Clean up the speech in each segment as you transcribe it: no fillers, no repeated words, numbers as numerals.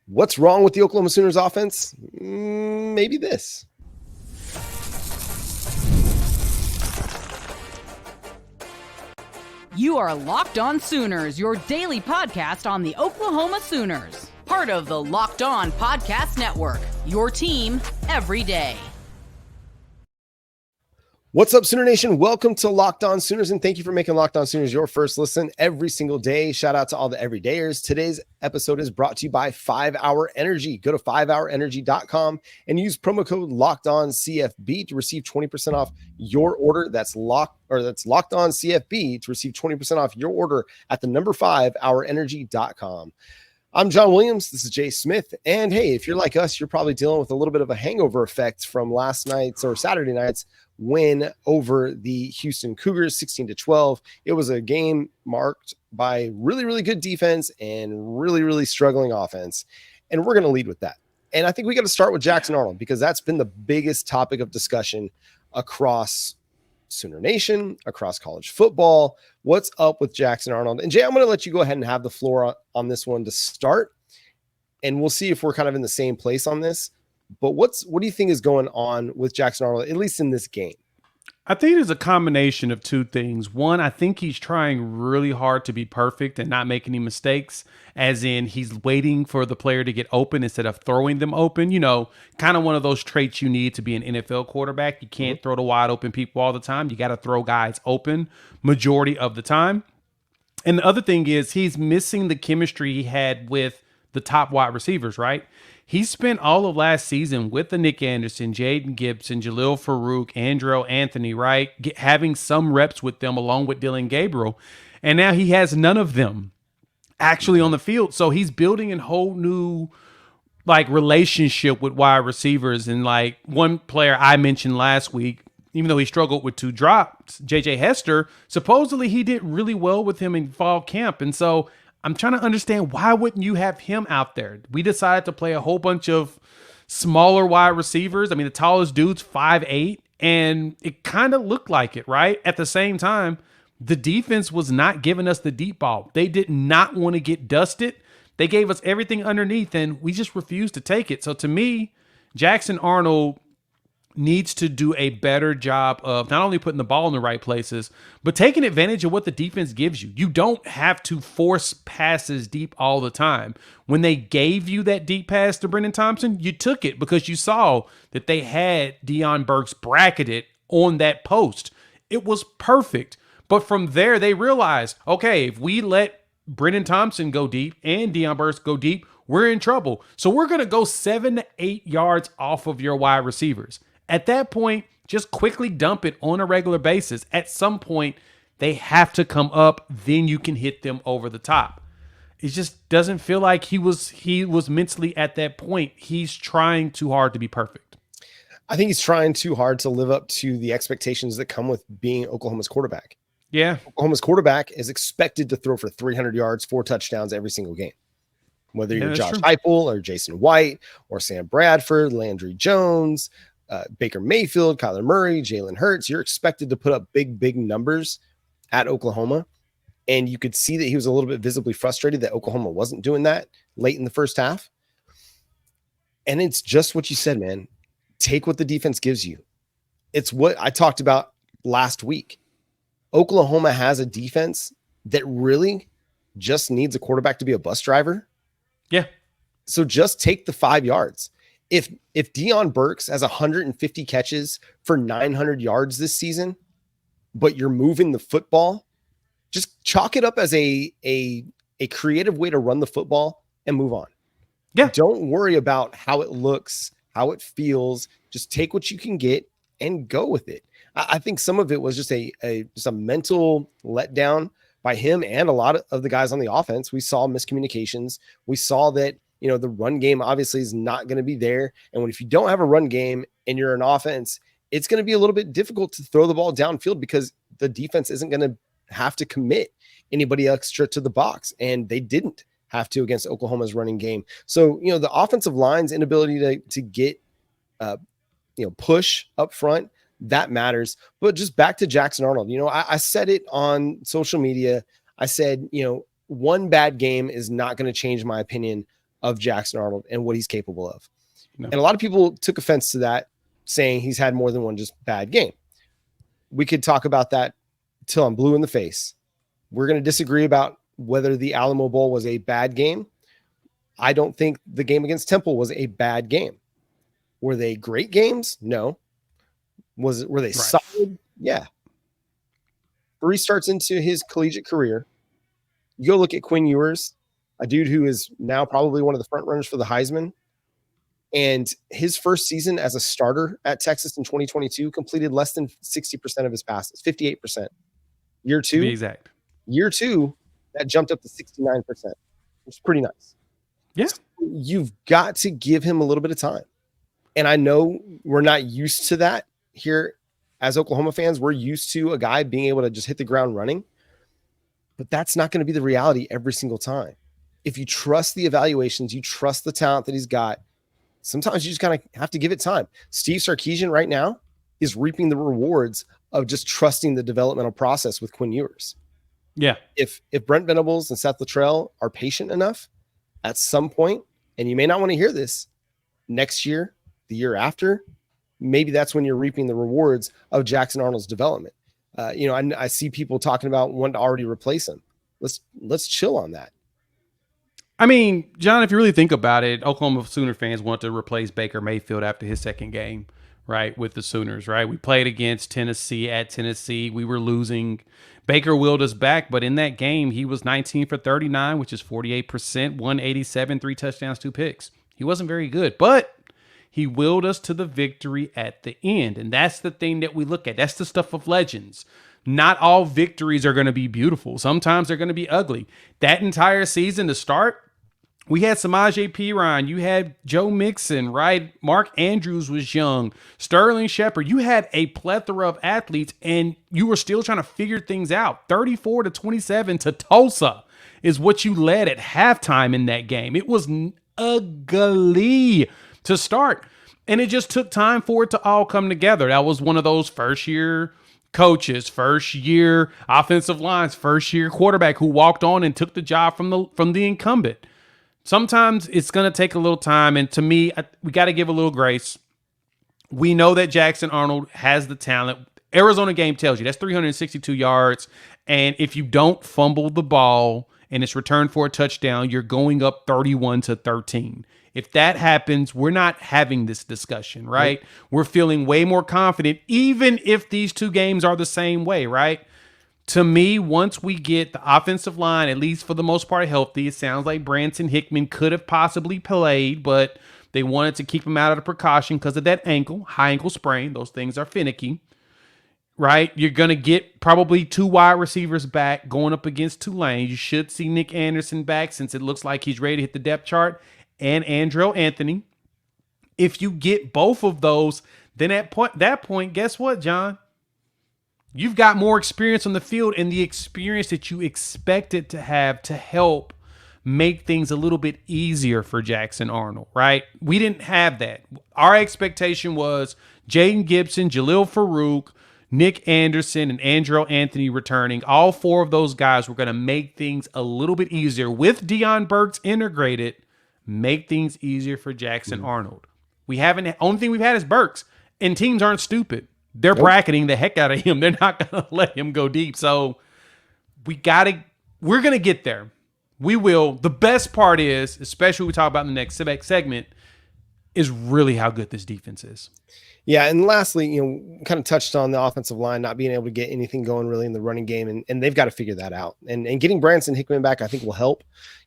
What's wrong with the Oklahoma Sooners offense? Maybe this. You are Locked On Sooners, your daily podcast on the Oklahoma Sooners. Part of the Locked On Podcast Network, your team every day. What's up, Sooner Nation? Welcome to Locked On Sooners, and thank you for making Locked On Sooners your first listen every single day. Shout out to all the everydayers. Today's episode is brought to you by 5 Hour Energy. Go to 5hourenergy.com and use promo code LOCKEDONCFB to receive 20% off your order. That's Locked On CFB to receive 20% off your order at the number 5hourenergy.com. I'm John Williams. This is Jay Smith. And hey, if you're like us, you're probably dealing with a little bit of a hangover effect from last night's or Saturday night's win over the Houston Cougars, 16-12. It was a game marked by really, really good defense and really, really struggling offense. And we're going to lead with that. And I think we got to start with Jackson Arnold because that's been the biggest topic of discussion across Sooner Nation, across college football. What's up with Jackson Arnold? And Jay, I'm going to let you go ahead and have the floor on this one to start. And we'll see if we're kind of in the same place on this. But what do you think is going on with Jackson Arnold, at least in this game? I think there's a combination of two things. One, I think he's trying really hard to be perfect and not make any mistakes, as in he's waiting for the player to get open instead of throwing them open. You know, kind of one of those traits you need to be an NFL quarterback. You can't throw to wide open people all the time. You got to throw guys open majority of the time. And the other thing is he's missing the chemistry he had with the top wide receivers, right? He spent all of last season with the Nick Anderson, Jaden Gibson, Jalil Farouk, Andrell Anthony, right? Having some reps with them along with Dylan Gabriel. And now he has none of them actually on the field. So he's building a whole new relationship with wide receivers. And like one player I mentioned last week, even though he struggled with 2 drops, JJ Hester, supposedly he did really well with him in fall camp. And so I'm trying to understand, why wouldn't you have him out there? We decided to play a whole bunch of smaller wide receivers. I mean, the tallest dude's 5'8", and it kind of looked like it, right? At the same time, the defense was not giving us the deep ball. They did not want to get dusted. They gave us everything underneath, and we just refused to take it. So to me, Jackson Arnold needs to do a better job of not only putting the ball in the right places, but taking advantage of what the defense gives you. You don't have to force passes deep all the time. When they gave you that deep pass to Brendan Thompson, you took it because you saw that they had Deion Burks bracketed on that post. It was perfect. But from there, they realized, okay, if we let Brendan Thompson go deep and Deion Burks go deep, we're in trouble. So we're going to go 7 to 8 yards off of your wide receivers. At that point, just quickly dump it on a regular basis. At some point, they have to come up, then you can hit them over the top. It just doesn't feel like he was mentally at that point. He's trying too hard to be perfect. I think he's trying too hard to live up to the expectations that come with being Oklahoma's quarterback. Yeah. Oklahoma's quarterback is expected to throw for 300 yards, 4 touchdowns every single game. Whether you're Josh Heupel or Jason White or Sam Bradford, Landry Jones, Baker Mayfield, Kyler Murray, Jalen Hurts, you're expected to put up big numbers at Oklahoma. And you could see that he was a little bit visibly frustrated that Oklahoma wasn't doing that late in the first half. And it's just what you said, man. Take what the defense gives you. It's what I talked about last week. Oklahoma has a defense that really just needs a quarterback to be a bus driver. Yeah. So just take the 5 yards. If Deion Burks has 150 catches for 900 yards this season, but you're moving the football, just chalk it up as a creative way to run the football and move on. Yeah. Don't worry about how it looks, how it feels. Just take what you can get and go with it. I think some of it was just a mental letdown by him and a lot of the guys on the offense. We saw miscommunications. We saw that, the run game obviously is not going to be there. And if you don't have a run game and you're an offense, it's going to be a little bit difficult to throw the ball downfield because the defense isn't going to have to commit anybody extra to the box. And they didn't have to against Oklahoma's running game. So, the offensive line's inability to get, push up front, that matters. But just back to Jackson Arnold, I said it on social media. I said, one bad game is not going to change my opinion of Jackson Arnold and what he's capable of. No. And a lot of people took offense to that, saying he's had more than one just bad game. We could talk about that till I'm blue in the face. We're going to disagree about whether the Alamo Bowl was a bad game. I don't think the game against Temple was a bad game. Were they great games? No. Were they right. solid? Yeah. 3 starts into his collegiate career. You go look at Quinn Ewers, a dude who is now probably one of the front runners for the Heisman. And his first season as a starter at Texas in 2022 completed less than 60% of his passes, 58%. Year 2, to be exact. Year 2, that jumped up to 69%, which is pretty nice. Yeah. So you've got to give him a little bit of time. And I know we're not used to that here as Oklahoma fans. We're used to a guy being able to just hit the ground running. But that's not going to be the reality every single time. If you trust the evaluations, you trust the talent that he's got, sometimes you just kind of have to give it time. Steve Sarkisian right now is reaping the rewards of just trusting the developmental process with Quinn Ewers. Yeah. If Brent Venables and Seth Luttrell are patient enough at some point, and you may not want to hear this, next year, the year after, maybe that's when you're reaping the rewards of Jackson Arnold's development. I see people talking about wanting to already replace him. Let's chill on that. I mean, John, if you really think about it, Oklahoma Sooner fans want to replace Baker Mayfield after his second game, right, with the Sooners, right? We played against Tennessee at Tennessee. We were losing. Baker willed us back, but in that game, he was 19 for 39, which is 48%, 187, 3 touchdowns, 2 picks. He wasn't very good, but he willed us to the victory at the end, and that's the thing that we look at. That's the stuff of legends. Not all victories are going to be beautiful. Sometimes they're going to be ugly. That entire season to start, we had Samaje Perine. You had Joe Mixon, right? Mark Andrews was young. Sterling Shepard. You had a plethora of athletes, and you were still trying to figure things out. 34-27 to Tulsa is what you led at halftime in that game. It was ugly to start, and it just took time for it to all come together. That was one of those first-year coaches, first-year offensive lines, first-year quarterback who walked on and took the job from the incumbent. Sometimes it's going to take a little time, and to me, we got to give a little grace. We know that Jackson Arnold has the talent. Arizona game tells you that's 362 yards, and if you don't fumble the ball and it's returned for a touchdown, you're going up 31-13. If that happens, we're not having this discussion, right? Nope. We're feeling way more confident, even if these two games are the same way, right? To me, once we get the offensive line, at least for the most part, healthy, it sounds like Branson Hickman could have possibly played, but they wanted to keep him out of the precaution because of that high ankle sprain. Those things are finicky, right? You're going to get probably 2 wide receivers back going up against Tulane. You should see Nick Anderson back since it looks like he's ready to hit the depth chart, and Andrell Anthony. If you get both of those, then at that point, guess what, John? You've got more experience on the field and the experience that you expected to have to help make things a little bit easier for Jackson Arnold, right? We didn't have that. Our expectation was Jaden Gibson, Jalil Farouk, Nick Anderson, and Andrell Anthony returning. All 4 of those guys were going to make things a little bit easier. With Deion Burks integrated, make things easier for Jackson Arnold. Only thing we've had is Burks, and teams aren't stupid. They're bracketing the heck out of him. They're not going to let him go deep. So we're going to get there. We will. The best part is, especially we talk about in the next segment, is really how good this defense is. Yeah, and lastly, kind of touched on the offensive line not being able to get anything going really in the running game, and they've got to figure that out. And getting Branson Hickman back, I think, will help.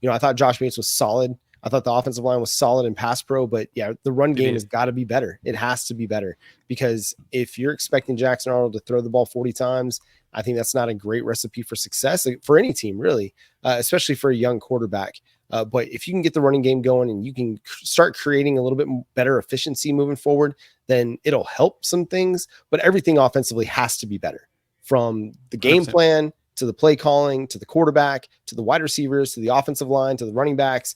I thought Josh Bates was solid. I thought the offensive line was solid in pass pro, but yeah, the run game has got to be better. It has to be better, because if you're expecting Jackson Arnold to throw the ball 40 times, I think that's not a great recipe for success for any team, really, especially for a young quarterback. But if you can get the running game going and you can start creating a little bit better efficiency moving forward, then it'll help some things. But everything offensively has to be better, from the game 100%. Plan to the play calling to the quarterback to the wide receivers to the offensive line to the running backs.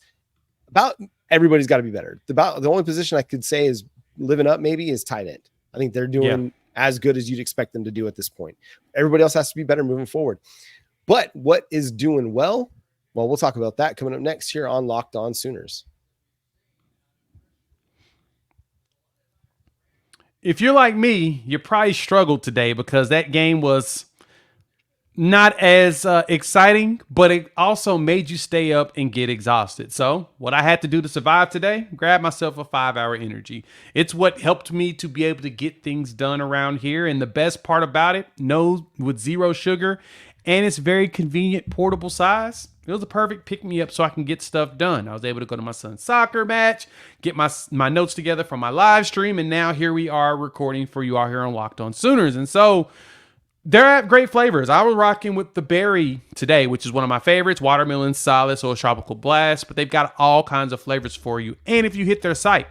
About everybody's got to be better. The only position I could say is living up maybe is tight end. I think they're doing as good as you'd expect them to do at this point. Everybody else has to be better moving forward. But what is doing well? Well, we'll talk about that coming up next here on Locked On Sooners. if you're like me, you probably struggled today because that game was not as exciting, but it also made you stay up and get exhausted. So what I had to do to survive today, grab myself a 5-hour energy. It's what helped me to be able to get things done around here. And the best part about it, no, with zero sugar, and it's very convenient, portable size. It was a perfect pick-me-up so I can get stuff done. I was able to go to my son's soccer match, get my notes together from my live stream, and now here we are recording for you all here on Locked On Sooners. And so they're at great flavors. I was rocking with the berry today, which is one of my favorites, watermelon, solace, or tropical blast, but they've got all kinds of flavors for you. And if you hit their site,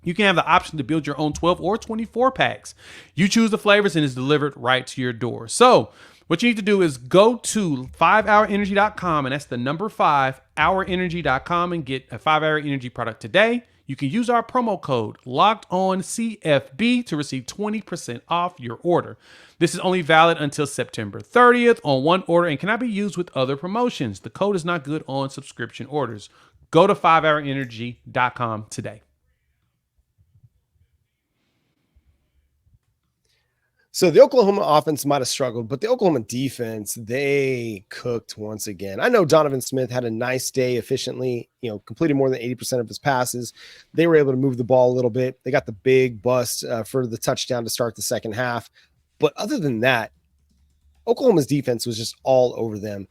you can have the option to build your own 12 or 24 packs. You choose the flavors and it's delivered right to your door. So what you need to do is go to 5hourenergy.com, and that's the number 5hourenergy.com, and get a 5-hour energy product today. You can use our promo code LOCKEDONCFB to receive 20% off your order. This is only valid until September 30th on one order and cannot be used with other promotions. The code is not good on subscription orders. Go to 5hourenergy.com today. So the Oklahoma offense might have struggled, but the Oklahoma defense, they cooked once again. I know Donovan Smith had a nice day efficiently, completed more than 80% of his passes. They were able to move the ball a little bit. They got the big bust for the touchdown to start the second half. But other than that, Oklahoma's defense was just all over them.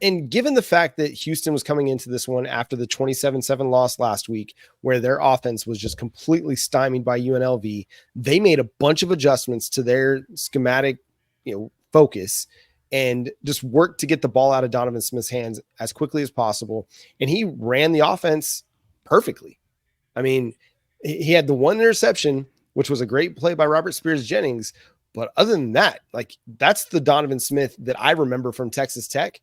And given the fact that Houston was coming into this one after the 27-7 loss last week, where their offense was just completely stymied by UNLV, they made a bunch of adjustments to their schematic, focus and just worked to get the ball out of Donovan Smith's hands as quickly as possible. And he ran the offense perfectly. I mean, he had the one interception, which was a great play by Robert Spears Jennings. But other than that, that's the Donovan Smith that I remember from Texas Tech,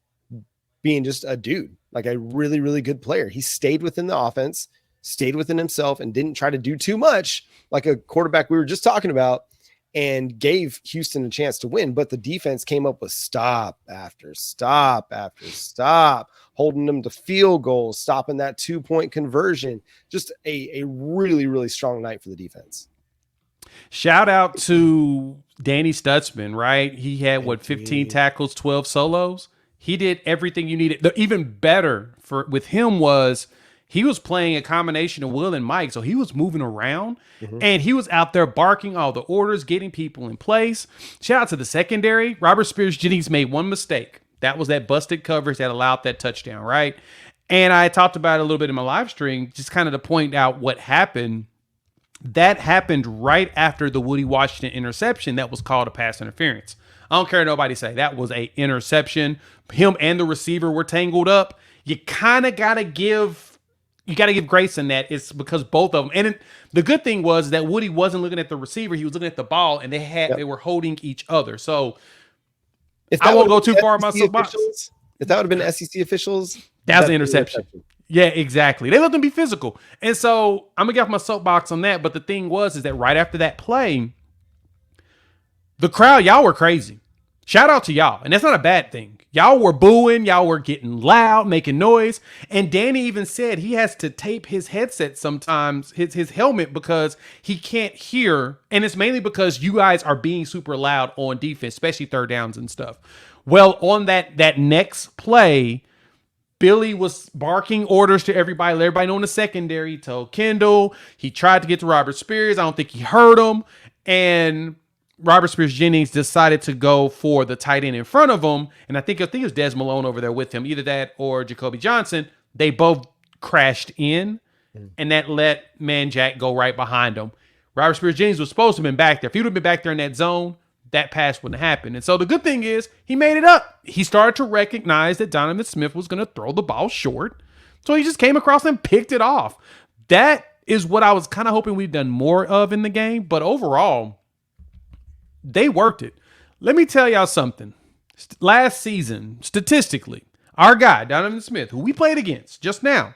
being just a dude, like a really, really good player. He stayed within the offense, stayed within himself, and didn't try to do too much like a quarterback we were just talking about, and gave Houston a chance to win. But the defense came up with stop after stop after stop, holding them to field goals, stopping that 2-point conversion. Just a really, really strong night for the defense. Shout out to Danny Stutsman, right? He had 15 tackles, 12 solos. He did everything you needed. The even better with him was he was playing a combination of Will and Mike. So he was moving around and he was out there barking all the orders, getting people in place. Shout out to the secondary. Robert Spears Jennings made one mistake. That was that busted coverage that allowed that touchdown, right? And I talked about it a little bit in my live stream, just kind of to point out what happened. That happened right after the Woody Washington interception that was called a pass interference. I don't care what nobody say. That was a interception. Him and the receiver were tangled up. You kind of got to give Gracen that. It's because both of them. And the good thing was that Woody wasn't looking at the receiver. He was looking at the ball, and they were holding each other. So if I won't go too far in my soapbox. If that would have been SEC officials, that was an interception. Yeah, exactly. They let them be physical. And so I'm going to get off my soapbox on that. But the thing is that right after that play, the crowd, y'all were crazy. Shout out to y'all. And that's not a bad thing. Y'all were booing. Y'all were getting loud, making noise. And Danny even said he has to tape his headset sometimes, his helmet, because he can't hear. And it's mainly because you guys are being super loud on defense, especially third downs and stuff. Well, on that next play, Billy was barking orders to everybody. Let everybody know in the secondary. He told Kendall. He tried to get to Robert Spears. I don't think he heard him. And Robert Spears Jennings decided to go for the tight end in front of him. And I think it was Des Malone over there with him. Either that or Jacoby Johnson. They both crashed in. And that let Jack go right behind him. Robert Spears Jennings was supposed to have been back there. If he would have been back there in that zone, that pass wouldn't happen. And so the good thing is he made it up. He started to recognize that Donovan Smith was going to throw the ball short. So he just came across and picked it off. That is what I was kind of hoping we'd done more of in the game. But overall, they worked it. Let me tell y'all something. Last season, statistically, our guy, Donovan Smith, who we played against just now,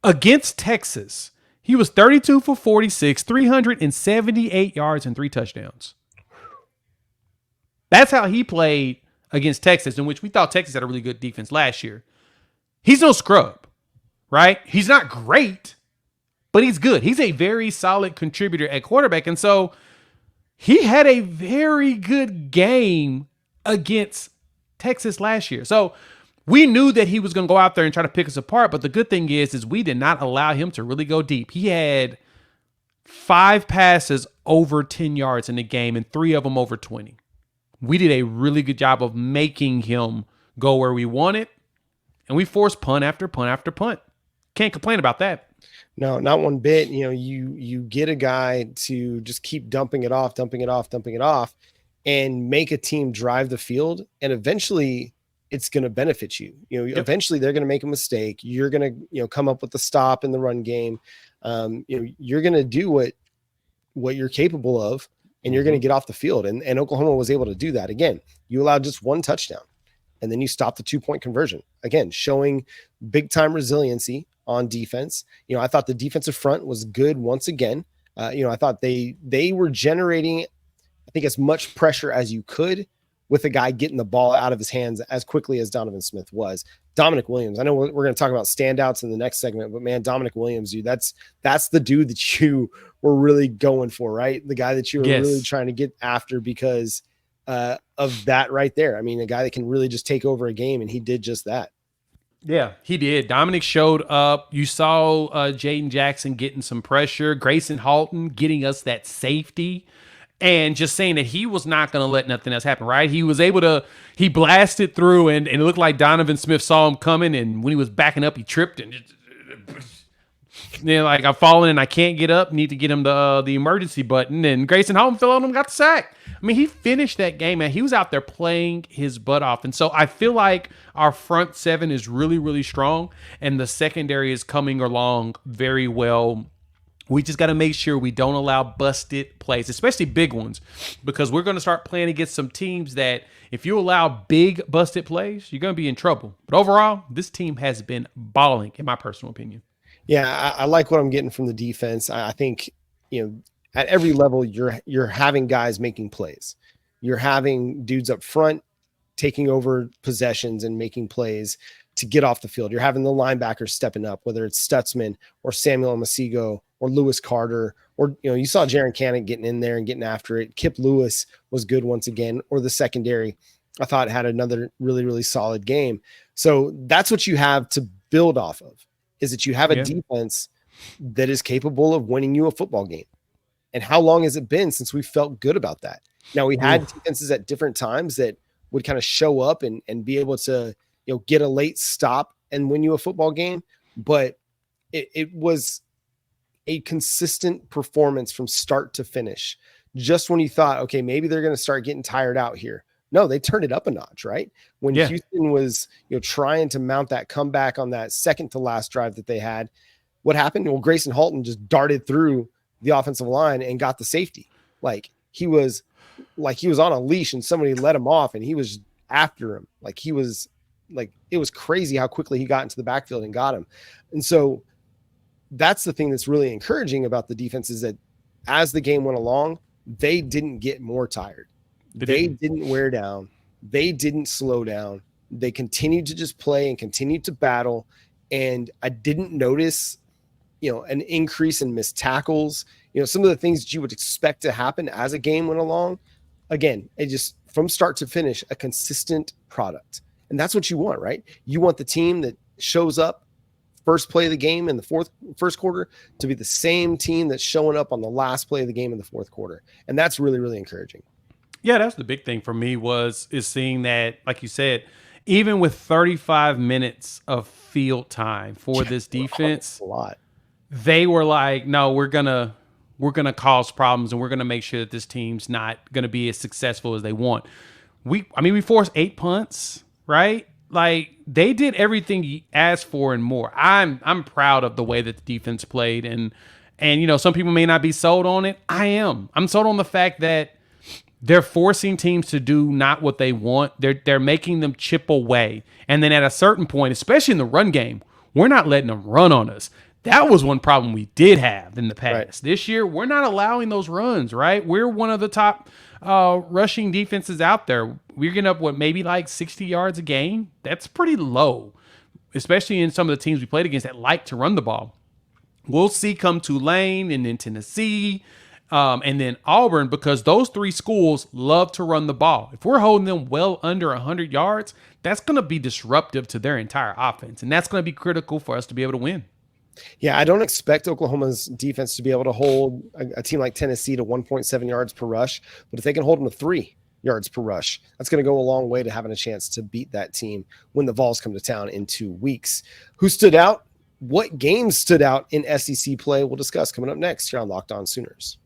against Texas, he was 32 for 46, 378 yards and 3 touchdowns. That's how he played against Texas, in which we thought Texas had a really good defense last year. He's no scrub, right? He's not great, but he's good. He's a very solid contributor at quarterback. And so he had a very good game against Texas last year. So we knew that he was going to go out there and try to pick us apart. But the good thing is we did not allow him to really go deep. He had 5 passes over 10 yards in the game and 3 of them over 20. We did a really good job of making him go where we wanted. And we forced punt after punt after punt. Can't complain about that. No, not one bit. You get a guy to just keep dumping it off, and make a team drive the field. And eventually it's going to benefit you. Eventually they're going to make a mistake. You're going to, come up with the stop in the run game. You're going to do what you're capable of, and you're going to get off the field. And Oklahoma was able to do that. Again, you allowed just 1 touchdown, and then you stopped the 2-point conversion. Again, showing big time resiliency on defense. I thought the defensive front was good once again. I thought they were generating, I think, as much pressure as you could with a guy getting the ball out of his hands as quickly as Donovan Smith was. Dominic Williams, I know we're going to talk about standouts in the next segment, but man, Dominic Williams, dude, that's the dude that you were really going for, right? The guy that you were really trying to get after because of that right there. I mean, a guy that can really just take over a game, and he did just that. Yeah, he did. Dominic showed up. You saw Jaden Jackson getting some pressure. Gracen Halton getting us that safety. And just saying that he was not going to let nothing else happen, right? He was able to, he blasted through, and it looked like Donovan Smith saw him coming, and when he was backing up, he tripped, and just, like, I'm falling and I can't get up, need to get him the emergency button, and Gracen Halton fell on him, got the sack. I mean, he finished that game, and he was out there playing his butt off. And so I feel like our front 7 is really, really strong, and the secondary is coming along very well. We just got to make sure we don't allow busted plays, especially big ones, because we're going to start playing against some teams that if you allow big busted plays, you're going to be in trouble. But overall, this team has been balling, in my personal opinion. Yeah, I like what I'm getting from the defense. I think, at every level, you're having guys making plays. You're having dudes up front taking over possessions and making plays to get off the field. You're having the linebackers stepping up, whether it's Stutsman or Samuel Masigo or Lewis Carter, or, you saw Jaron Cannon getting in there and getting after it. Kip Lewis was good once again, or the secondary, I thought, had another really, really solid game. So that's what you have to build off of, is that you have a defense that is capable of winning you a football game. And how long has it been since we felt good about that? Now, we had defenses at different times that would kind of show up and be able to, get a late stop and win you a football game. But it was a consistent performance from start to finish. Just when you thought, okay, maybe they're going to start getting tired out here. No, they turned it up a notch, right? When Houston was, trying to mount that comeback on that second to last drive that they had, what happened? Well, Gracen Halton just darted through the offensive line and got the safety. He was on a leash and somebody let him off, and he was after him. It was crazy how quickly he got into the backfield and got him. And so that's the thing that's really encouraging about the defense, is that as the game went along, they didn't get more tired. They didn't wear down. They didn't slow down. They continued to just play and continued to battle. And I didn't notice, an increase in missed tackles, some of the things that you would expect to happen as a game went along. Again, it just, from start to finish, a consistent product. And that's what you want, right? You want the team that shows up first play of the game in the first quarter to be the same team that's showing up on the last play of the game in the fourth quarter. And that's really, really encouraging. Yeah, that's the big thing for me is seeing that, like you said, even with 35 minutes of field time for this defense, a lot. They were like, no, we're gonna cause problems, and we're gonna make sure that this team's not gonna be as successful as they want. We forced 8 punts, right? Like, they did everything he asked for and more. I'm proud of the way that the defense played, and some people may not be sold on it. I am. I'm sold on the fact that they're forcing teams to do not what they want. They're making them chip away. And then at a certain point, especially in the run game, we're not letting them run on us. That was one problem we did have in the past. Right. This year, we're not allowing those runs, right? We're one of the top rushing defenses out there. We're getting up, maybe like 60 yards a game? That's pretty low, especially in some of the teams we played against that like to run the ball. We'll see come Tulane and then Tennessee and then Auburn, because those three schools love to run the ball. If we're holding them well under 100 yards, that's going to be disruptive to their entire offense. And that's going to be critical for us to be able to win. Yeah, I don't expect Oklahoma's defense to be able to hold a team like Tennessee to 1.7 yards per rush, but if they can hold them to 3 yards per rush, that's going to go a long way to having a chance to beat that team when the Vols come to town in 2 weeks. Who stood out? What games stood out in SEC play? We'll discuss coming up next here on Locked On Sooners.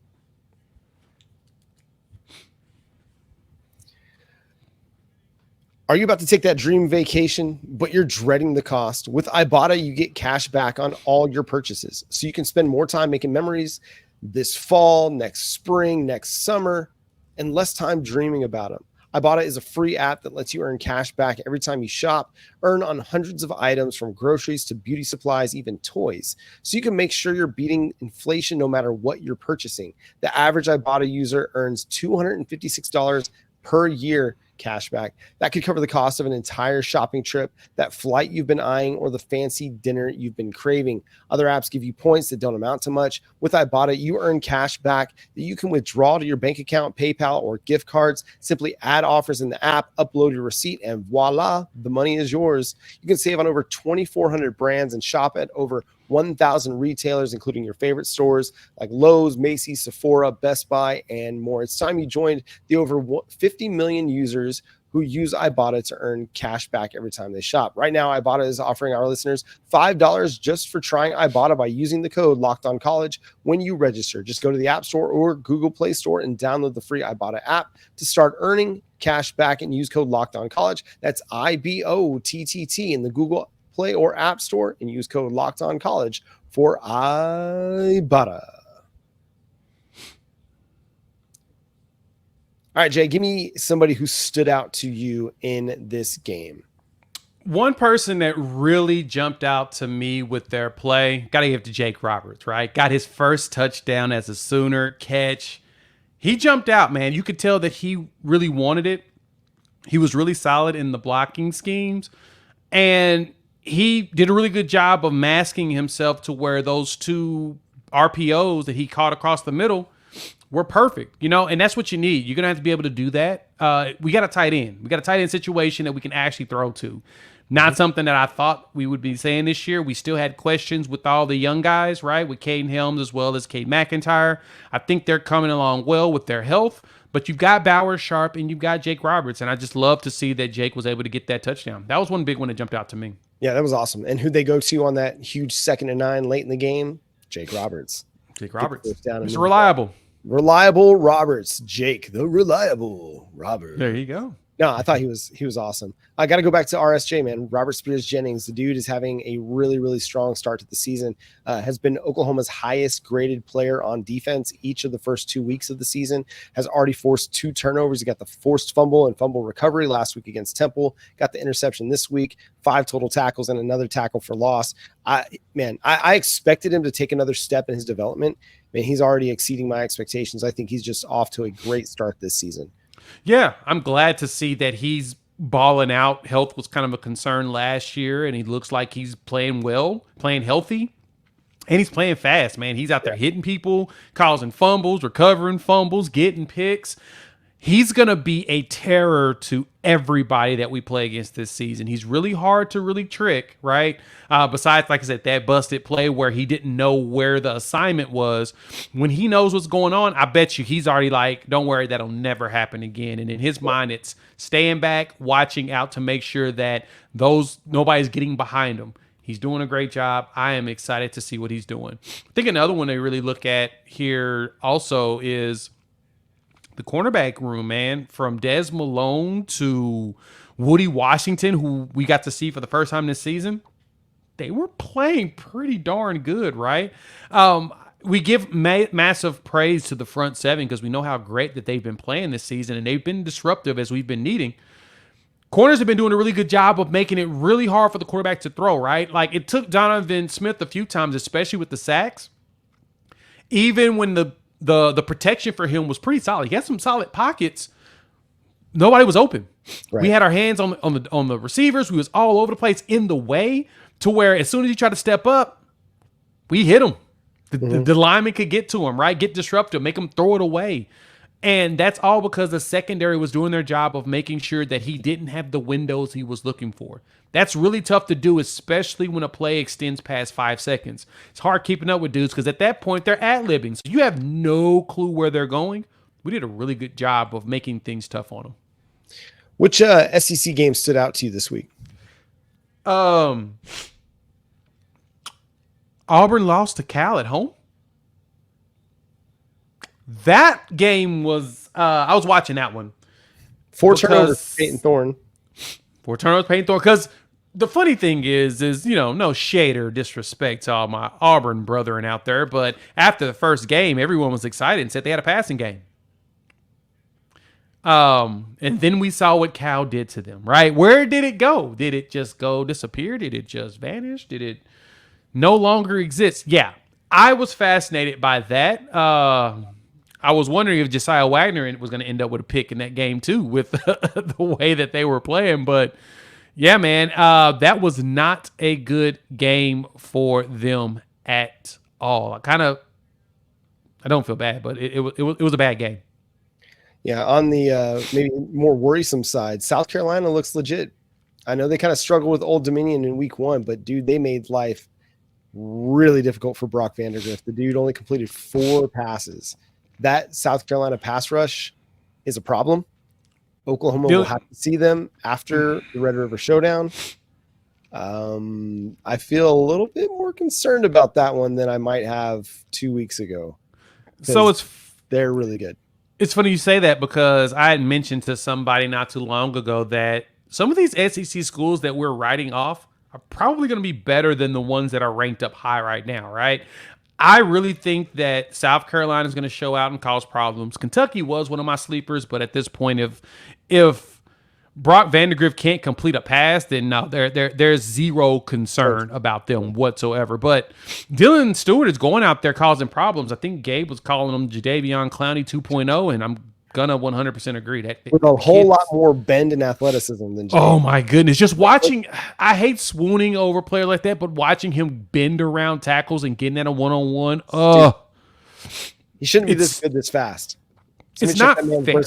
Are you about to take that dream vacation, but you're dreading the cost? With Ibotta, you get cash back on all your purchases, so you can spend more time making memories this fall, next spring, next summer, and less time dreaming about them. Ibotta is a free app that lets you earn cash back every time you shop, earn on hundreds of items from groceries to beauty supplies, even toys. So you can make sure you're beating inflation no matter what you're purchasing. The average Ibotta user earns $256 per year cash back. That could cover the cost of an entire shopping trip, that flight you've been eyeing, or the fancy dinner you've been craving. Other apps give you points that don't amount to much. With Ibotta, you earn cash back that you can withdraw to your bank account, PayPal, or gift cards. Simply add offers in the app, upload your receipt, and voila, the money is yours. You can save on over 2,400 brands and shop at over 1,000 retailers, including your favorite stores like Lowe's, Macy's, Sephora, Best Buy, and more. It's time you joined the over 50 million users who use Ibotta to earn cash back every time they shop. Right now, Ibotta is offering our listeners $5 just for trying Ibotta by using the code LOCKEDONCollege when you register. Just go to the App Store or Google Play Store and download the free Ibotta app to start earning cash back and use code LOCKEDONCollege. That's IBOTTT in the Google Play or App Store and use code LOCKEDONCollege for Ibotta. All right, Jay, give me somebody who stood out to you in this game. One person that really jumped out to me with their play, got to give to Jake Roberts, right? Got his first touchdown as a Sooner catch. He jumped out, man. You could tell that he really wanted it. He was really solid in the blocking schemes. And he did a really good job of masking himself to where those 2 RPOs that he caught across the middle were perfect, and that's what you need. You're going to have to be able to do that. We got a tight end. We got a tight end situation that we can actually throw to. Not something that I thought we would be saying this year. We still had questions with all the young guys, right? With Caden Helms as well as Cade McIntyre. I think they're coming along well with their health. But you've got Bowers, Sharp, and you've got Jake Roberts. And I just love to see that Jake was able to get that touchdown. That was one big one that jumped out to me. Yeah, that was awesome. And who'd they go to on that huge 2nd and 9 late in the game? Jake Roberts. Jake Roberts. Mr. Reliable. Reliable Roberts. Jake, the reliable Roberts. There you go. No, I thought he was awesome. I got to go back to RSJ, man. Robert Spears Jennings. The dude is having a really, really strong start to the season. Has been Oklahoma's highest graded player on defense each of the first 2 weeks of the season. Has already forced 2 turnovers. He got the forced fumble and fumble recovery last week against Temple. Got the interception this week. 5 total tackles and another tackle for loss. I expected him to take another step in his development. Man, he's already exceeding my expectations. I think he's just off to a great start this season. Yeah, I'm glad to see that he's balling out. Health was kind of a concern last year, and he looks like he's playing well, playing healthy, and he's playing fast, man. He's out there hitting people, causing fumbles, recovering fumbles, getting picks. He's going to be a terror to everybody that we play against this season. He's really hard to really trick, right? Besides, like I said, that busted play where he didn't know where the assignment was. When he knows what's going on, I bet you he's already like, don't worry, that'll never happen again. And in his mind, it's staying back, watching out to make sure that nobody's getting behind him. He's doing a great job. I am excited to see what he's doing. I think another one they really look at here also is the cornerback room, man, from Des Malone to Woody Washington, who we got to see for the first time this season. They were playing pretty darn good, right? We give massive praise to the front 7 because we know how great that they've been playing this season, and they've been disruptive as we've been needing. Corners have been doing a really good job of making it really hard for the quarterback to throw, right? Like, it took Donovan Smith a few times, especially with the sacks. Even when the protection for him was pretty solid. He had some solid pockets. Nobody was open. Right. We had our hands on the receivers. We was all over the place in the way to where as soon as he tried to step up, we hit him. The lineman could get to him, right? Get disruptive, make him throw it away. And that's all because the secondary was doing their job of making sure that he didn't have the windows he was looking for. That's really tough to do, especially when a play extends past 5 seconds. It's hard keeping up with dudes because at that point, they're ad-libbing. So you have no clue where they're going. We did a really good job of making things tough on them. Which SEC game stood out to you this week? Auburn lost to Cal at home. That game was I was watching that one. 4 turnovers, Peyton Thorne. 4 turnovers, Peyton Thorne. Because the funny thing is no shade or disrespect to all my Auburn brethren out there, but after the first game, everyone was excited and said they had a passing game. And then we saw what Cal did to them, right? Where did it go? Did it just go disappear? Did it just vanish? Did it no longer exist? Yeah, I was fascinated by that. I was wondering if Josiah Wagner was going to end up with a pick in that game too, with the way that they were playing. But yeah, man, that was not a good game for them at all. I don't feel bad, but it was a bad game. Yeah, on the maybe more worrisome side, South Carolina looks legit. I know they kind of struggled with Old Dominion in week 1, but dude, they made life really difficult for Brock Vandagriff. The dude only completed 4 passes. That South Carolina pass rush is a problem. Oklahoma will have to see them after the Red River Showdown. I feel a little bit more concerned about that one than I might have 2 weeks ago. So they're really good. It's funny you say that because I had mentioned to somebody not too long ago that some of these SEC schools that we're writing off are probably going to be better than the ones that are ranked up high right now, right? I really think that South Carolina is going to show out and cause problems. Kentucky was one of my sleepers, but at this point, if Brock Vandagriff can't complete a pass, then no, there's zero concern about them whatsoever. But Dylan Stewart is going out there causing problems. I think Gabe was calling him Jadeveon Clowney 2.0, and I'm gonna 100% agree that with a whole lot more bend and athleticism than Jadeveon. Oh my goodness, just watching. I hate swooning over a player like that, but watching him bend around tackles and getting at a one-on-one, he shouldn't be this good this fast. It's not fair.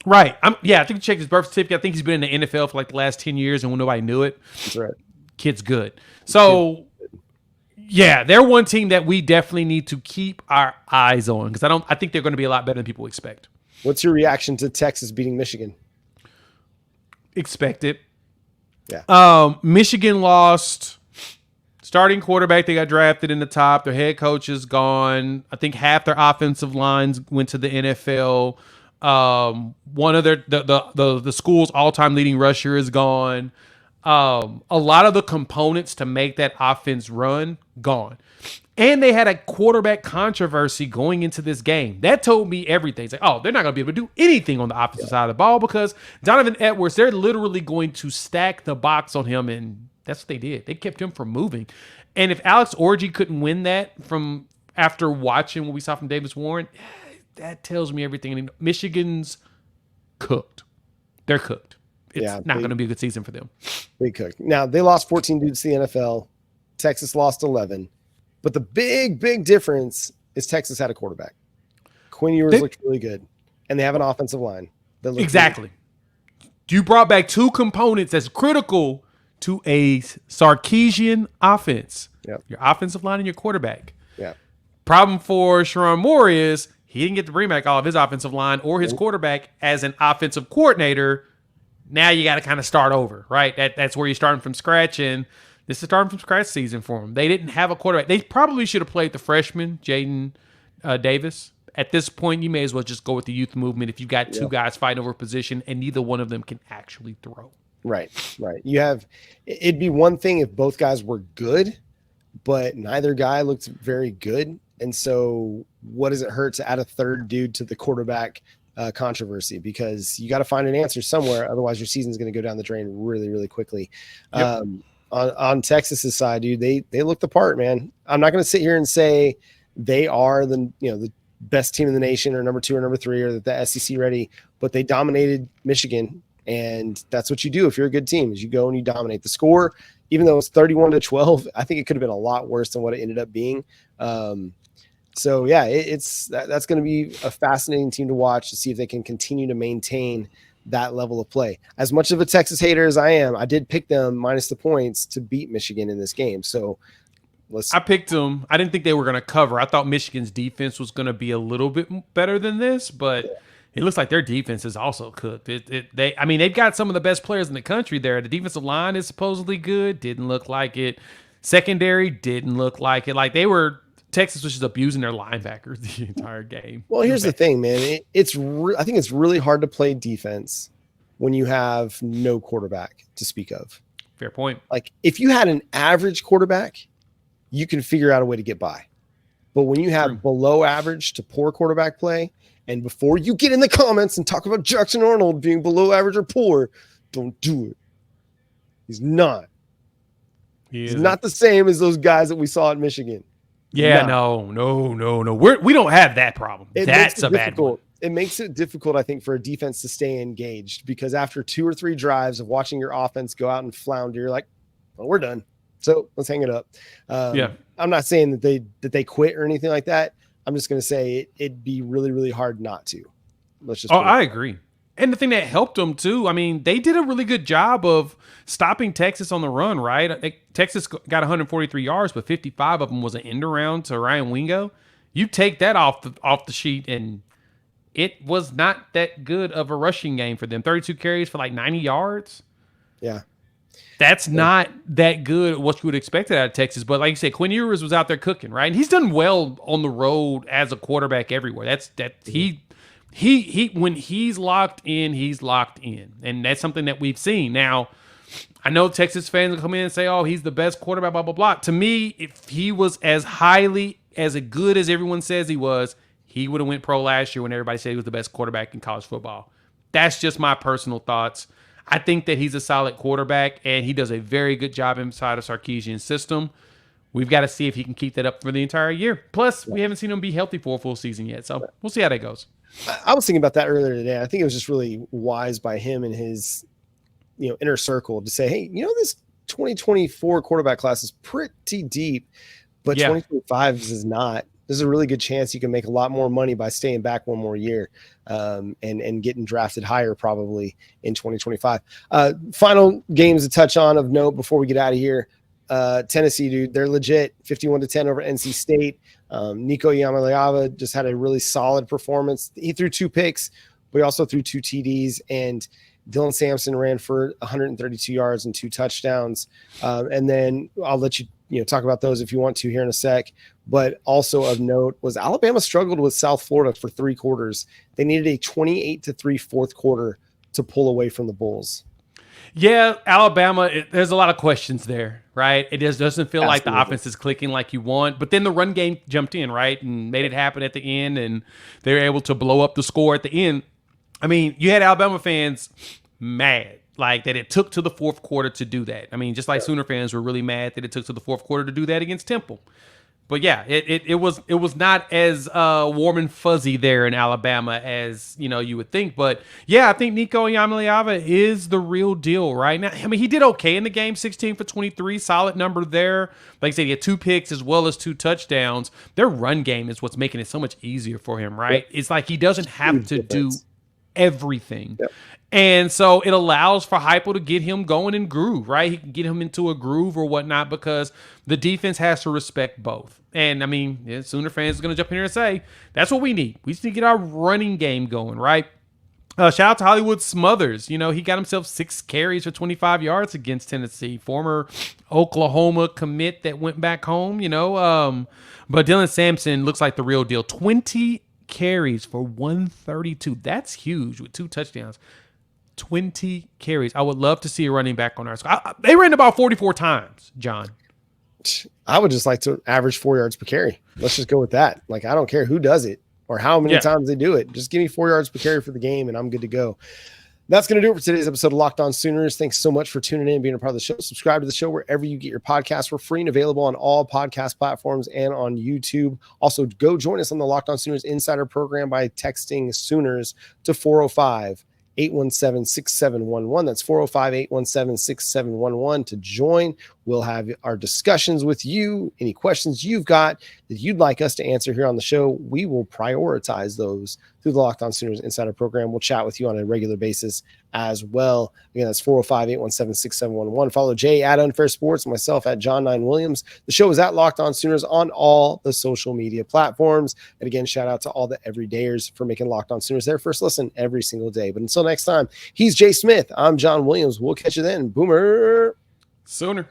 Right. I think he checked his birth certificate. I think he's been in the NFL for like the last 10 years and when nobody knew it. That's right. Kid's good. So, yeah, they're one team that we definitely need to keep our eyes on because I think they're going to be a lot better than people expect. What's your reaction to Texas beating Michigan? Expect it. Yeah. Michigan lost starting quarterback. They got drafted in the top. Their head coach is gone. I think half their offensive lines went to the NFL. One of the school's all-time leading rusher is gone. A lot of the components to make that offense run gone. And they had a quarterback controversy going into this game. That told me everything. It's like, they're not going to be able to do anything on the offensive side of the ball because Donovan Edwards, they're literally going to stack the box on him, and that's what they did. They kept him from moving. And if Alex Orji couldn't win that from after watching what we saw from Davis Warren, that tells me everything. Michigan's cooked. They're cooked. It's not going to be a good season for them. They cooked. Now, they lost 14 dudes to the NFL. Texas lost 11. But the big difference is Texas had a quarterback. Quinn Ewers looked really good. And they have an offensive line. Exactly. You brought back 2 components that's critical to a Sarkisian offense. Yep. Your offensive line and your quarterback. Yeah. Problem for Sharon Moore is he didn't get to bring back all of his offensive line or his quarterback as an offensive coordinator. Now you got to kind of start over, right? That's where you're starting from scratch, and this is starting from scratch season for them. They didn't have a quarterback. They probably should have played the freshman, Jaden Davis. At this point, you may as well just go with the youth movement if you've got 2 guys fighting over a position and neither one of them can actually throw. Right. It'd be one thing if both guys were good, but neither guy looked very good. And so what does it hurt to add a third dude to the quarterback controversy? Because you got to find an answer somewhere. Otherwise, your season's going to go down the drain really, really quickly. Yep. On Texas's side, dude, they look the part, man. I'm not going to sit here and say they are the best team in the nation or number 2 or number 3 or that the SEC ready, but they dominated Michigan. And that's what you do if you're a good team is you go and you dominate. The score even though it's 31-12, I think it could have been a lot worse than what it ended up being. So yeah, that's going to be a fascinating team to watch to see if they can continue to maintain that level of play. As much of a Texas hater as I am, I did pick them minus the points to beat Michigan in this game. So I picked them. I didn't think they were going to cover. I thought Michigan's defense was going to be a little bit better than this, but it looks like their defense is also cooked. They've got some of the best players in the country there. The defensive line is supposedly good. Didn't look like it. Secondary didn't look like it. Like Texas was just abusing their linebackers the entire game. Well, here's the thing, man. I think it's really hard to play defense when you have no quarterback to speak of. Fair point. Like if you had an average quarterback, you can figure out a way to get by. But when you have below average to poor quarterback play, and before you get in the comments and talk about Jackson Arnold being below average or poor, don't do it. He's not. He's not the same as those guys that we saw at Michigan. Yeah, no. We don't have that problem. That's a bad one. It makes it difficult, I think, for a defense to stay engaged because after 2 or 3 drives of watching your offense go out and flounder, you're like, well, we're done. So let's hang it up. I'm not saying that they quit or anything like that. I'm just going to say it'd be really, really hard not to. I agree. And the thing that helped them too, I mean, they did a really good job of stopping Texas on the run, right? Texas got 143 yards, but 55 of them was an end around to Ryan Wingo. You take that off the sheet, and it was not that good of a rushing game for them. 32 carries for like 90 yards. Yeah. That's not that good what you would expect out of Texas. But like you said, Quinn Ewers was out there cooking, right? And he's done well on the road as a quarterback everywhere. He when he's locked in. And that's something that we've seen. Now, I know Texas fans will come in and say, oh, he's the best quarterback, blah, blah, blah. To me, if he was as good as everyone says he was, he would have went pro last year when everybody said he was the best quarterback in college football. That's just my personal thoughts. I think that he's a solid quarterback, and he does a very good job inside of Sarkisian's system. We've got to see if he can keep that up for the entire year. Plus, we haven't seen him be healthy for a full season yet, so we'll see how that goes. I was thinking about that earlier today. I think it was just really wise by him and his inner circle to say, hey, this 2024 quarterback class is pretty deep, but 2025 is not. There's a really good chance you can make a lot more money by staying back one more year and getting drafted higher probably in 2025. Final games to touch on of note before we get out of here. Tennessee, dude, they're legit 51-10 over NC State. Nico Iamaleava just had a really solid performance. He threw 2 picks, but he also threw 2 TDs, and Dylan Sampson ran for 132 yards and 2 touchdowns. And then I'll let you talk about those if you want to here in a sec. But also of note was Alabama struggled with South Florida for 3 quarters. They needed a 28-3 fourth quarter to pull away from the Bulls. Yeah, Alabama, there's a lot of questions there, right? It just doesn't feel like the offense is clicking like you want. But then the run game jumped in, right, and made it happen at the end, and they were able to blow up the score at the end. I mean, you had Alabama fans mad, like that it took to the fourth quarter to do that. I mean, just like Sooner fans were really mad that it took to the fourth quarter to do that against Temple. But yeah, it was not as warm and fuzzy there in Alabama as you would think. But yeah, I think Nico Iamaleava is the real deal right now. I mean, he did okay in the game, 16 for 23, solid number there. Like I said, he had 2 picks as well as 2 touchdowns. Their run game is what's making it so much easier for him, right? Yep. It's like he doesn't have to do everything. Yep. And so it allows for Heupel to get him going in groove, right? He can get him into a groove or whatnot because the defense has to respect both. And, I mean, Sooner fans are going to jump in here and say, that's what we need. We just need to get our running game going, right? Shout out to Hollywood Smothers. He got himself 6 carries for 25 yards against Tennessee. Former Oklahoma commit that went back home, But Dylan Sampson looks like the real deal. 20 carries for 132. That's huge with 2 touchdowns. 20 carries. I would love to see a running back on our squad. They ran about 44 times, John. I would just like to average 4 yards per carry. Let's just go with that. Like, I don't care who does it or how many times they do it. Just give me 4 yards per carry for the game, and I'm good to go. That's going to do it for today's episode of Locked On Sooners. Thanks so much for tuning in and being a part of the show. Subscribe to the show wherever you get your podcasts. We're free and available on all podcast platforms and on YouTube. Also, go join us on the Locked On Sooners Insider Program by texting Sooners to 405-817-6711. That's 405-817-6711 to join. We'll have our discussions with you. Any questions you've got that you'd like us to answer here on the show, we will prioritize those through the Locked On Sooners Insider Program. We'll chat with you on a regular basis as well. Again, that's 405-817-6711. Follow Jay at Unfair Sports, myself at John 9 Williams. The show is at Locked On Sooners on all the social media platforms. And again, shout out to all the everydayers for making Locked On Sooners their first listen every single day. But until next time, he's Jay Smith. I'm John Williams. We'll catch you then. Boomer. Sooner.